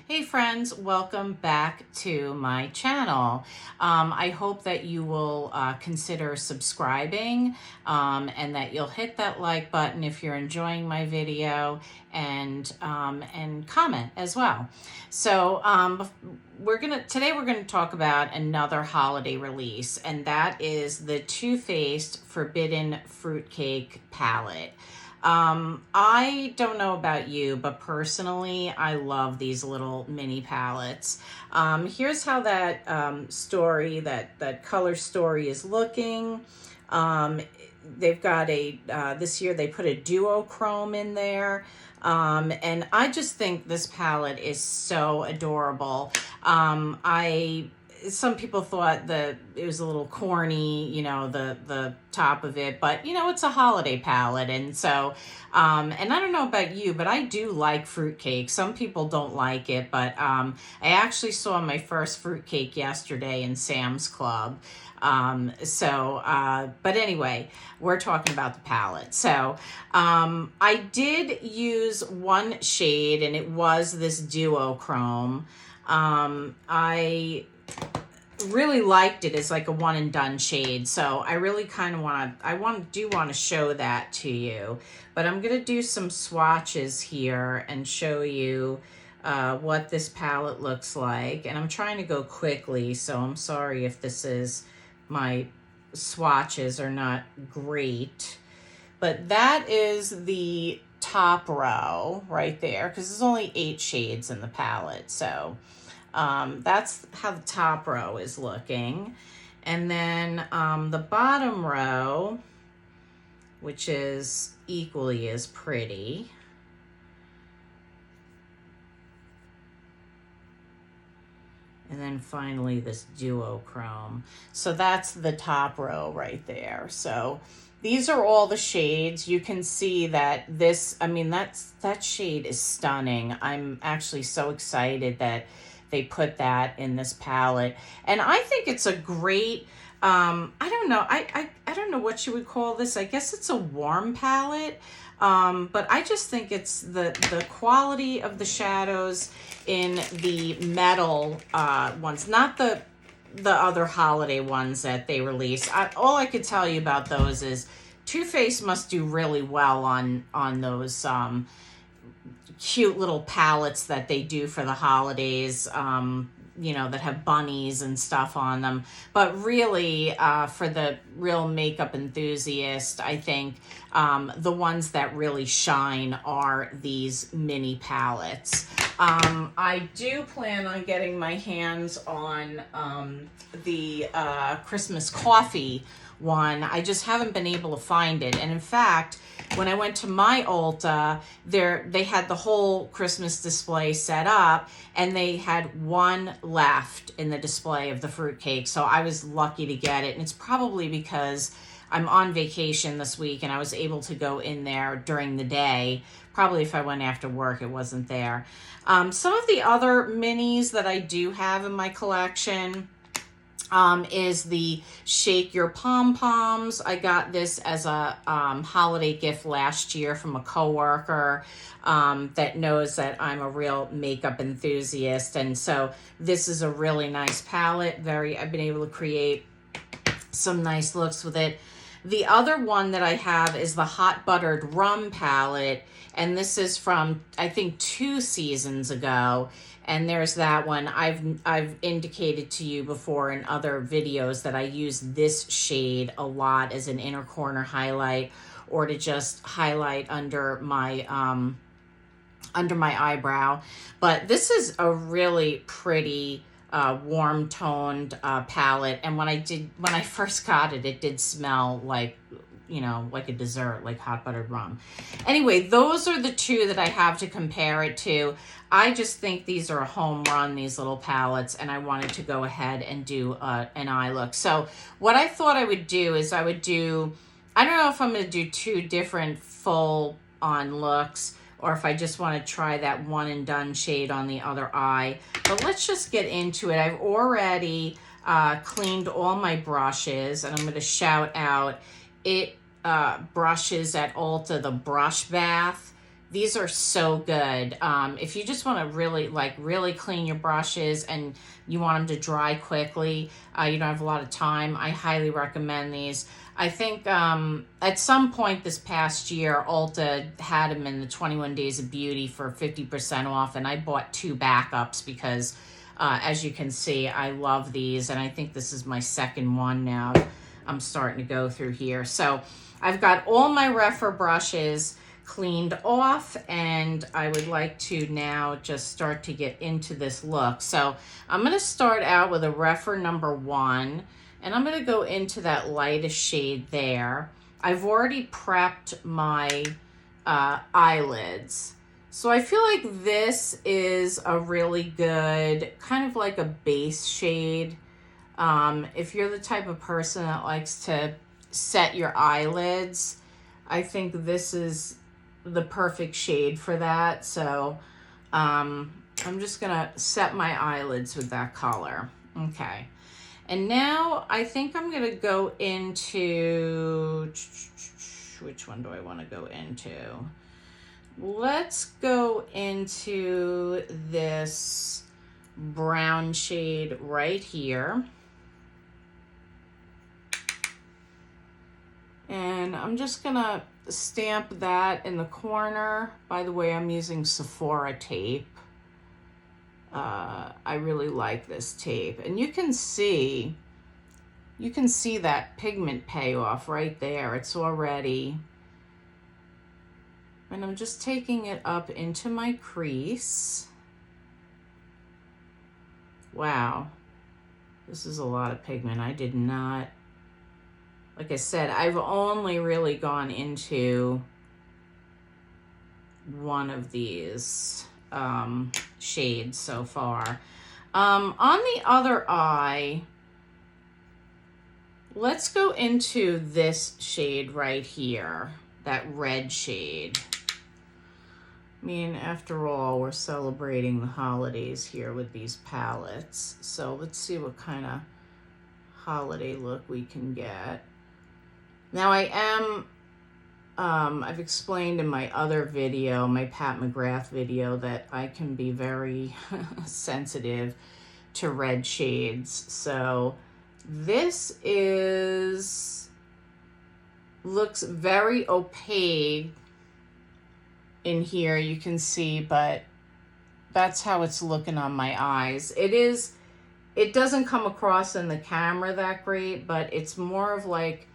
Hey friends, welcome back to my channel. I hope that you will consider subscribing and that you'll hit that like button if you're enjoying my video and comment as well. So today we're gonna talk about another holiday release, and that is the Too Faced Forbidden Fruitcake palette. I don't know about you, but personally, I love these little mini palettes. Here's how that that color story is looking. They've got this year they put a duochrome in there. And I just think this palette is so adorable. Some people thought that it was a little corny, you know, the top of it, but you know, it's a holiday palette. And so, and I don't know about you, but I do like fruitcake. Some people don't like it, but I actually saw my first fruitcake yesterday in Sam's Club. But anyway, we're talking about the palette. So, I did use one shade, and it was this duochrome. I really liked it as like a one and done shade, so I really kind of do want to show that to you. But I'm gonna do some swatches here and show you what this palette looks like, and I'm trying to go quickly, so I'm sorry if my swatches are not great. But that is the top row right there, because there's only 8 shades in the palette. So that's how the top row is looking. And then the bottom row, which is equally as pretty. And then finally this duochrome. So that's the top row right there. So these are all the shades. You can see that that shade is stunning. I'm actually so excited that they put that in this palette. And I think it's a great, I don't know, I don't know what you would call this. I guess it's a warm palette. But I just think it's the quality of the shadows in the metal ones, not the other holiday ones that they release. All I could tell you about those is Too Faced must do really well on those cute little palettes that they do for the holidays, you know, that have bunnies and stuff on them. But really, for the real makeup enthusiast, I think the ones that really shine are these mini palettes. I do plan on getting my hands on the Christmas coffee one. I just haven't been able to find it. And in fact, when I went to my Ulta, they had the whole Christmas display set up, and they had one left in the display of the fruitcake. So I was lucky to get it. And it's probably because I'm on vacation this week and I was able to go in there during the day. Probably if I went after work, it wasn't there. Some of the other minis that I do have in my collection is the Shake Your Pom Poms. I got this as a holiday gift last year from a coworker that knows that I'm a real makeup enthusiast, and so this is a really nice palette. I've been able to create some nice looks with it. The other one that I have is the Hot Buttered Rum palette, and this is from, I think, 2 seasons ago. And there's that one. I've indicated to you before in other videos that I use this shade a lot as an inner corner highlight, or to just highlight under my eyebrow. But this is a really pretty warm toned palette, and when I first got it, it did smell like, you know, like a dessert, like hot buttered rum. Anyway, those are the 2 that I have to compare it to. I just think these are a home run, these little palettes, and I wanted to go ahead and do an eye look. So what I thought I would do is I don't know if I'm going to do 2 different full on looks, or if I just want to try that one and done shade on the other eye. But let's just get into it. I've already cleaned all my brushes, and I'm going to shout out brushes at Ulta, the Brush Bath. These are so good. If you just want to really clean your brushes and you want them to dry quickly, you don't have a lot of time, I highly recommend these. I think at some point this past year, Ulta had them in the 21 Days of Beauty for 50% off, and I bought 2 backups because as you can see, I love these, and I think this is my second one now I'm starting to go through here. So I've got all my Refer brushes cleaned off, and I would like to now just start to get into this look. So I'm going to start out with a Refer number 1, and I'm going to go into that lightest shade there. I've already prepped my eyelids. So I feel like this is a really good, kind of like a base shade. If you're the type of person that likes to set your eyelids, I think this is the perfect shade for that. So I'm just gonna set my eyelids with that color. Okay, and now I think I'm gonna go into, which one do I want to go into? Let's go into this brown shade right here. And I'm just gonna stamp that in the corner. By the way, I'm using Sephora tape. I really like this tape. And you can see that pigment payoff right there. It's already, and I'm just taking it up into my crease. Wow, this is a lot of pigment. I did not, like I said, I've only really gone into one of these shades so far. On the other eye, let's go into this shade right here, that red shade. I mean, after all, we're celebrating the holidays here with these palettes. So let's see what kind of holiday look we can get. Now I am, I've explained in my other video, my Pat McGrath video, that I can be very sensitive to red shades. So this looks very opaque in here, you can see, but that's how it's looking on my eyes. It doesn't come across in the camera that great, but it's more of like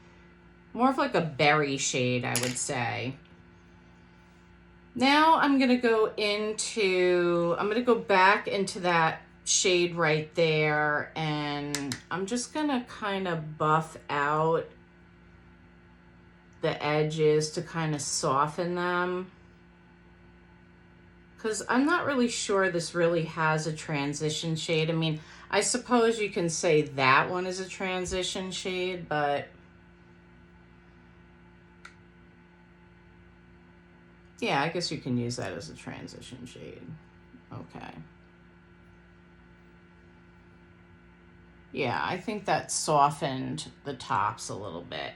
a berry shade, I would say. Now I'm gonna go back into that shade right there, and I'm just gonna kind of buff out the edges to kind of soften them, because I'm not really sure this really has a transition shade. I mean, I suppose you can say that one is a transition shade, but yeah, I guess you can use that as a transition shade. Okay. Yeah, I think that softened the tops a little bit.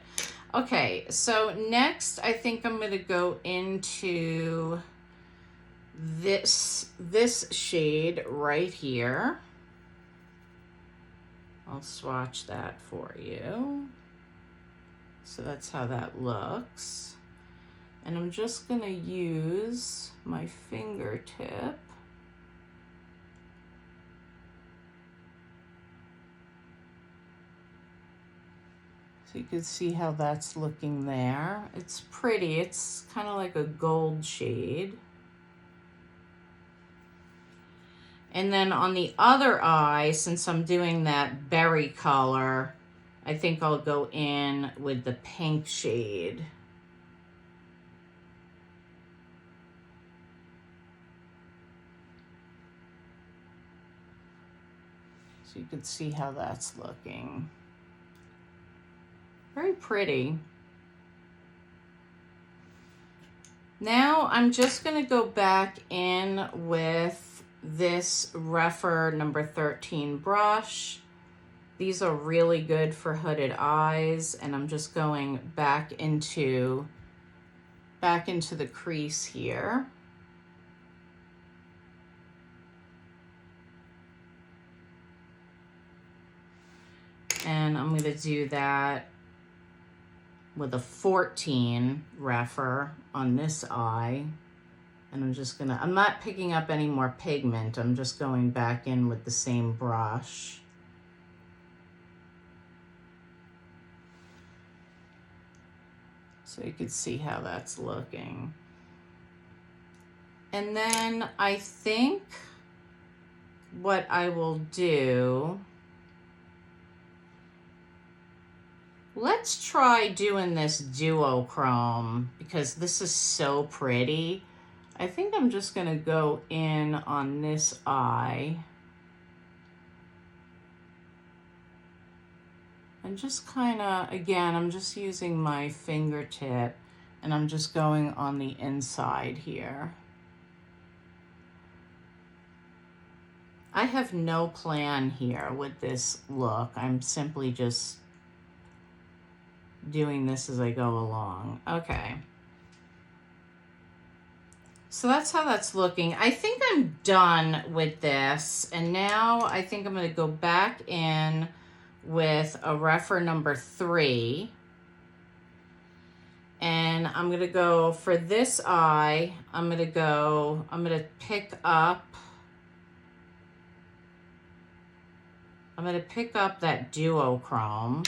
Okay, so next I think I'm gonna go into this shade right here. I'll swatch that for you. So that's how that looks. And I'm just gonna use my fingertip so you can see how that's looking there. It's pretty, it's kind of like a gold shade. And then on the other eye, since I'm doing that berry color, I think I'll go in with the pink shade. So you can see how that's looking. Very pretty. Now I'm just gonna go back in with this Refer number 13 brush. These are really good for hooded eyes, and I'm just going back into back into the crease here. And I'm gonna do that with a 14 Rephr on this eye. And I'm not picking up any more pigment. I'm just going back in with the same brush. So you can see how that's looking. And then I think what I will do, let's try doing this duochrome because this is so pretty. I think I'm just gonna go in on this eye and just kind of, again, I'm just using my fingertip and I'm just going on the inside here. I have no plan here with this look. I'm simply just doing this as I go along. Okay. So that's how that's looking. I think I'm done with this. And now I think I'm going to go back in with a Rephr number 3. And I'm going to go for this eye. I'm going to pick up that duochrome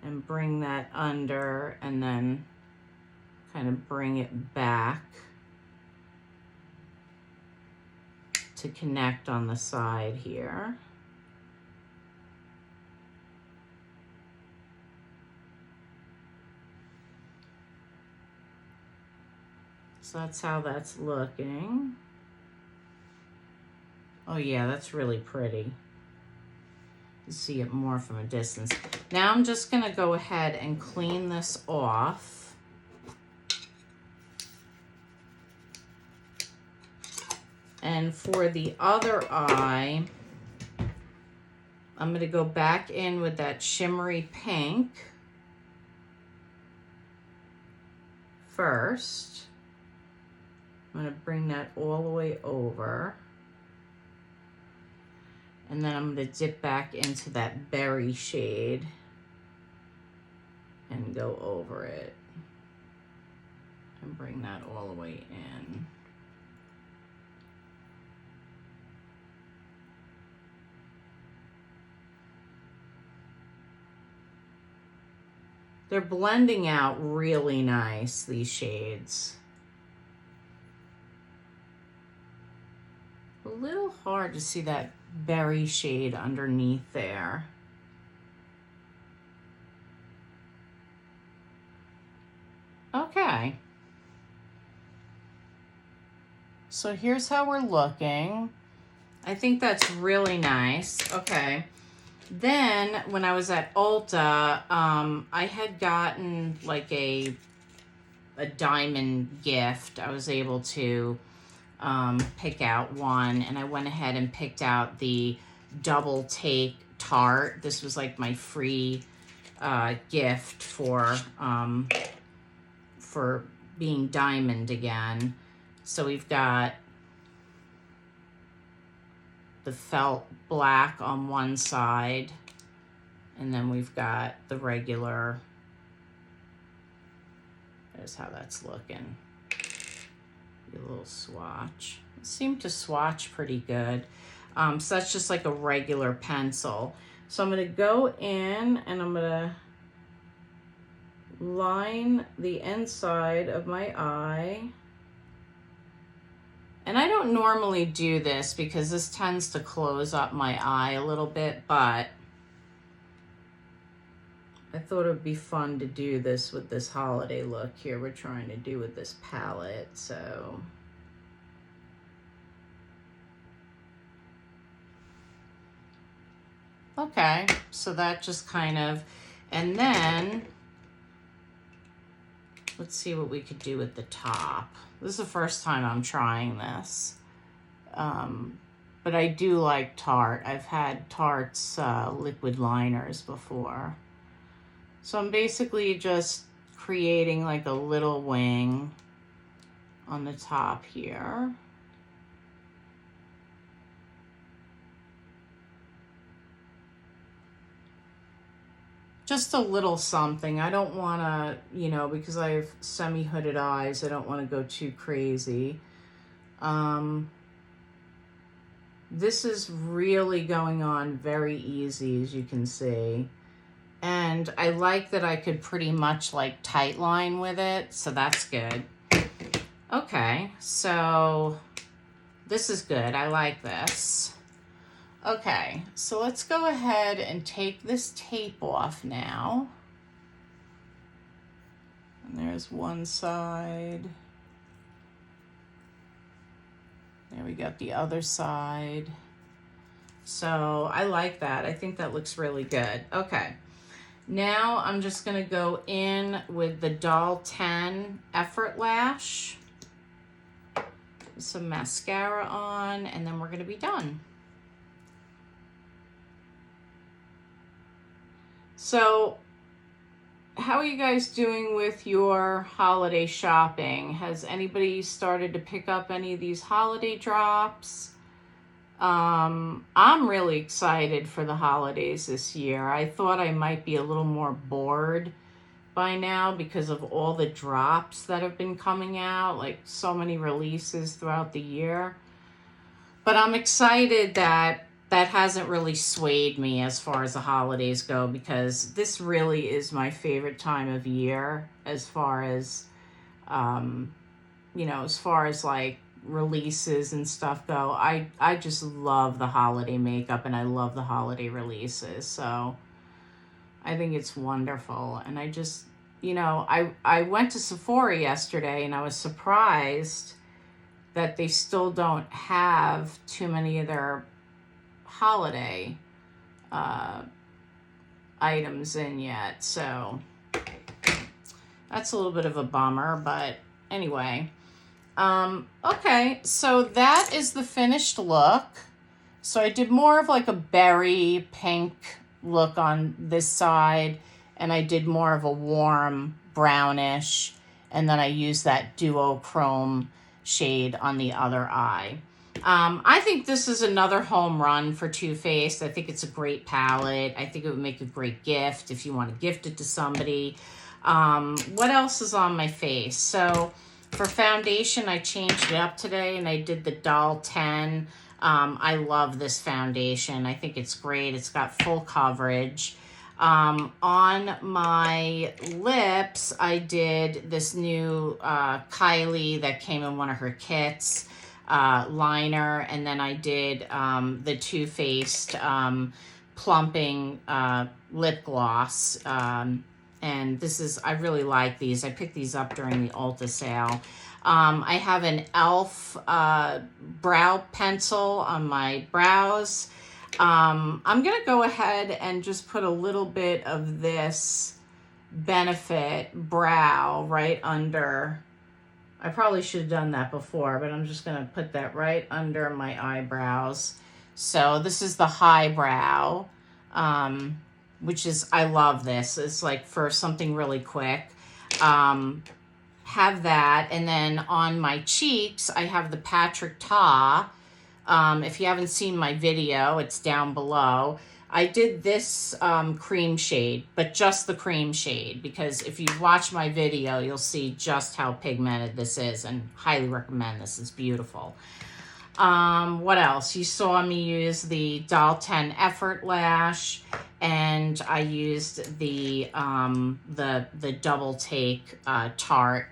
and bring that under and then kind of bring it back to connect on the side here. So that's how that's looking. Oh yeah, that's really pretty. You see it more from a distance. Now I'm just gonna go ahead and clean this off. And for the other eye, I'm gonna go back in with that shimmery pink first. I'm gonna bring that all the way over. And then I'm gonna dip back into that berry shade and go over it and bring that all the way in. They're blending out really nice, these shades. A little hard to see that berry shade underneath there. Okay. So here's how we're looking. I think that's really nice. Okay. Then when I was at Ulta, I had gotten like a diamond gift. I was able to pick out one, and I went ahead and picked out the double take Tarte. This was like my free gift for being diamond again. So we've got the felt black on one side, and then we've got the regular. There's how that's looking. A little swatch. It seemed to swatch pretty good. So that's just like a regular pencil. So I'm going to go in and I'm going to line the inside of my eye. And I don't normally do this because this tends to close up my eye a little bit, but I thought it would be fun to do this with this holiday look here we're trying to do with this palette. So okay, so that just kind of, and then let's see what we could do with the top. This is the first time I'm trying this. But I do like Tarte. I've had Tarte's liquid liners before. So I'm basically just creating like a little wing on the top here. Just a little something. I don't want to, you know, because I have semi-hooded eyes, I don't want to go too crazy. This is really going on very easy, as you can see. And I like that I could pretty much like tight line with it, so that's good. Okay, so this is good. I like this. Okay, so let's go ahead and take this tape off now. And there's one side. There we got the other side. So I like that. I think that looks really good. Okay, now I'm just gonna go in with the Doll 10 Effort Lash. Some mascara on, and then we're gonna be done. So, how are you guys doing with your holiday shopping? Has anybody started to pick up any of these holiday drops? I'm really excited for the holidays this year. I thought I might be a little more bored by now because of all the drops that have been coming out, like so many releases throughout the year. But I'm excited that that hasn't really swayed me as far as the holidays go, because this really is my favorite time of year as far as, you know, as far as like releases and stuff go. I just love the holiday makeup and I love the holiday releases. So I think it's wonderful. And I just, you know, I went to Sephora yesterday and I was surprised that they still don't have too many of their holiday items in yet. So that's a little bit of a bummer, but anyway. Okay, so that is the finished look. So I did more of like a berry pink look on this side, and I did more of a warm brownish, and then I used that duochrome shade on the other eye. I think this is another home run for Too Faced. I think it's a great palette. I think it would make a great gift if you want to gift it to somebody. What else is on my face? So for foundation, I changed it up today and I did the Doll 10. I love this foundation. I think it's great. It's got full coverage. On my lips, I did this new Kylie that came in one of her kits liner, and then I did the Too Faced plumping lip gloss. And this is, I really like these. I picked these up during the Ulta sale. I have an e.l.f. brow pencil on my brows. I'm going to go ahead and just put a little bit of this Benefit brow right under. I probably should have done that before, but I'm just going to put that right under my eyebrows. So this is the high brow, which is, I love this. It's like for something really quick. Have that. And then on my cheeks, I have the Patrick Ta. If you haven't seen my video, it's down below. I did this cream shade, but just the cream shade, because if you watch my video, you'll see just how pigmented this is, and highly recommend this. It's beautiful. What else? You saw me use the Doll 10 Effort Lash, and I used the Double Take Tarte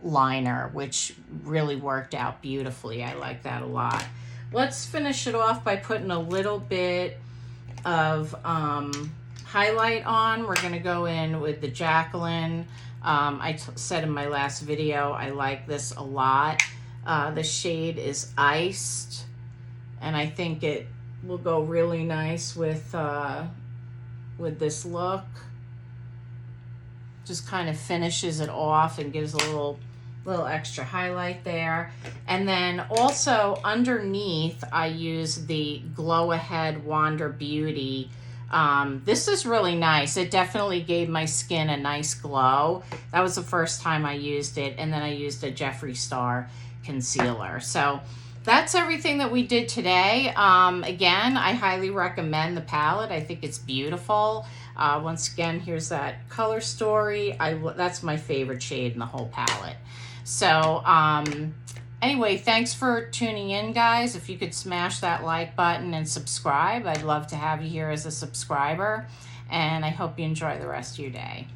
liner, which really worked out beautifully. I like that a lot. Let's finish it off by putting a little bit of highlight on. We're going to go in with the Jacqueline. I said in my last video, I like this a lot. The shade is Iced, and I think it will go really nice with this look. Just kind of finishes it off and gives a little extra highlight there. And then also underneath, I use the Glow Ahead Wander Beauty This is really nice. It definitely gave my skin a nice glow. That was the first time I used it, and then I used a Jeffree Star concealer. So that's everything that we did today. Again, I highly recommend the palette. I think it's beautiful. Once again, here's that color story. That's my favorite shade in the whole palette. So anyway, thanks for tuning in, guys. If you could smash that like button and subscribe, I'd love to have you here as a subscriber. And I hope you enjoy the rest of your day.